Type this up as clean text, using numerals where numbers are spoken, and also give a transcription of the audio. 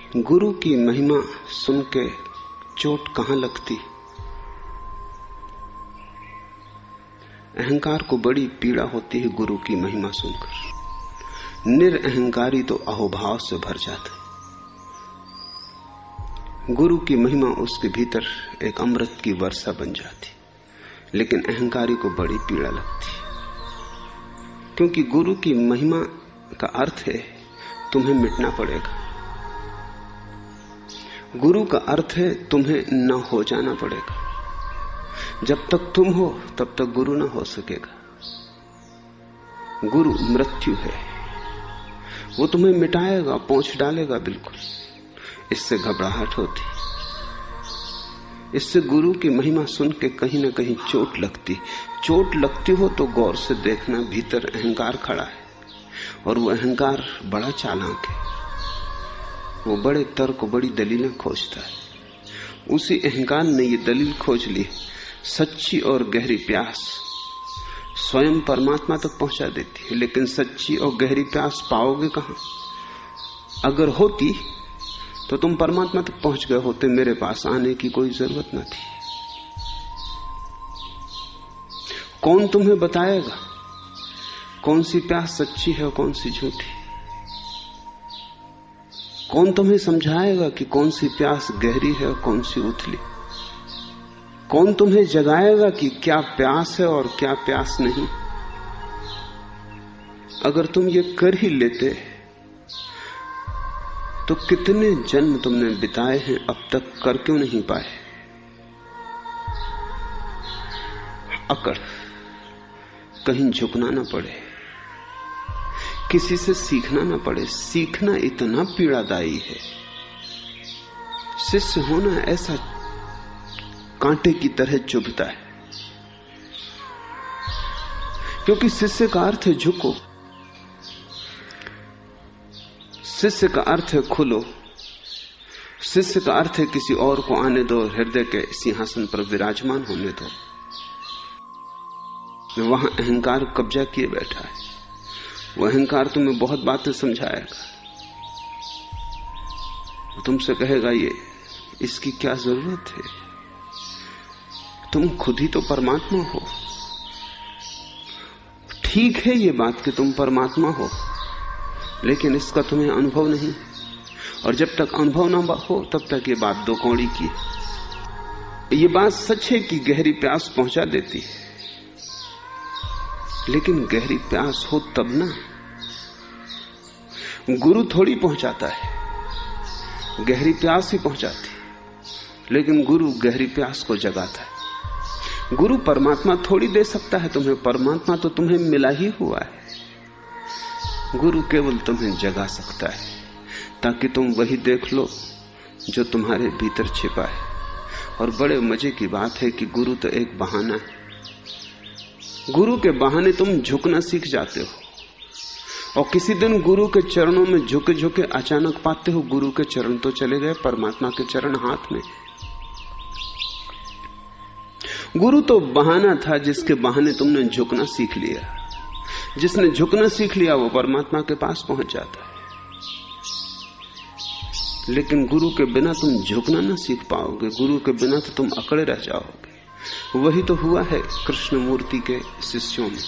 गुरु की महिमा सुन के चोट कहां लगती। अहंकार को बड़ी पीड़ा होती है गुरु की महिमा सुनकर। निरअहंकारी तो अहोभाव से भर जाता है। गुरु की महिमा उसके भीतर एक अमृत की वर्षा बन जाती, लेकिन अहंकारी को बड़ी पीड़ा लगती, क्योंकि गुरु की महिमा का अर्थ है तुम्हें मिटना पड़ेगा। गुरु का अर्थ है तुम्हें न हो जाना पड़ेगा। जब तक तुम हो तब तक गुरु न हो सकेगा। गुरु मृत्यु है, वो तुम्हें मिटाएगा, पोंछ डालेगा बिल्कुल। इससे घबराहट होती, इससे गुरु की महिमा सुन के कहीं ना कहीं चोट लगती। चोट लगती हो तो गौर से देखना, भीतर अहंकार खड़ा है, और वो अहंकार बड़ा चालाक है। वो बड़े तर्क, बड़ी दलीलें खोजता है। उसी अहंकार ने ये दलील खोज ली, सच्ची और गहरी प्यास स्वयं परमात्मा तक पहुंचा देती है। लेकिन सच्ची और गहरी प्यास पाओगे कहां? अगर होती तो तुम परमात्मा तक पहुंच गए होते, मेरे पास आने की कोई जरूरत न थी। कौन तुम्हें बताएगा कौन सी प्यास सच्ची है और कौन सी झूठी? कौन तुम्हें समझाएगा कि कौन सी प्यास गहरी है और कौन सी उथली? कौन तुम्हें जगाएगा कि क्या प्यास है और क्या प्यास नहीं? अगर तुम ये कर ही लेते तो कितने जन्म तुमने बिताए हैं, अब तक कर क्यों नहीं पाए? अकड़, कहीं झुकना ना पड़े, किसी से सीखना ना पड़े। सीखना इतना पीड़ादायी है। शिष्य होना ऐसा कांटे की तरह चुभता है, क्योंकि शिष्य का अर्थ है झुको, शिष्य का अर्थ है खुलो, शिष्य का अर्थ है किसी और को आने दो, हृदय के सिंहासन पर विराजमान होने दो। वहां अहंकार कब्जा किए बैठा है। वह अहंकार तुम्हें बहुत बातें समझाएगा, तुमसे कहेगा ये इसकी क्या जरूरत है, तुम खुद ही तो परमात्मा हो। ठीक है ये बात कि तुम परमात्मा हो, लेकिन इसका तुम्हें अनुभव नहीं, और जब तक अनुभव ना हो तब तक ये बात दो कौड़ी की। ये बात सच है कि गहरी प्यास पहुंचा देती है, लेकिन गहरी प्यास हो तब ना। गुरु थोड़ी पहुंचाता है, गहरी प्यास ही पहुंचाती, लेकिन गुरु गहरी प्यास को जगाता है। गुरु परमात्मा थोड़ी दे सकता है तुम्हें, परमात्मा तो तुम्हें मिला ही हुआ है। गुरु केवल तुम्हें जगा सकता है, ताकि तुम वही देख लो जो तुम्हारे भीतर छिपा है। और बड़े मजे की बात है कि गुरु तो एक बहाना है। गुरु के बहाने तुम झुकना सीख जाते हो, और किसी दिन गुरु के चरणों में झुके झुके अचानक पाते हो गुरु के चरण तो चले गए, परमात्मा के चरण हाथ में। गुरु तो बहाना था जिसके बहाने तुमने झुकना सीख लिया। जिसने झुकना सीख लिया वो परमात्मा के पास पहुंच जाता है। लेकिन गुरु के बिना तुम झुकना ना सीख पाओगे, गुरु के बिना तो तुम अकड़े रह जाओगे। वही तो हुआ है कृष्ण मूर्ति के शिष्यों में।